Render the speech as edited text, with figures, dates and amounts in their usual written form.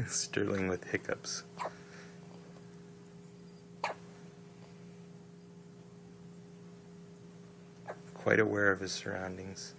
Sterling with hiccups. Quite aware of his surroundings.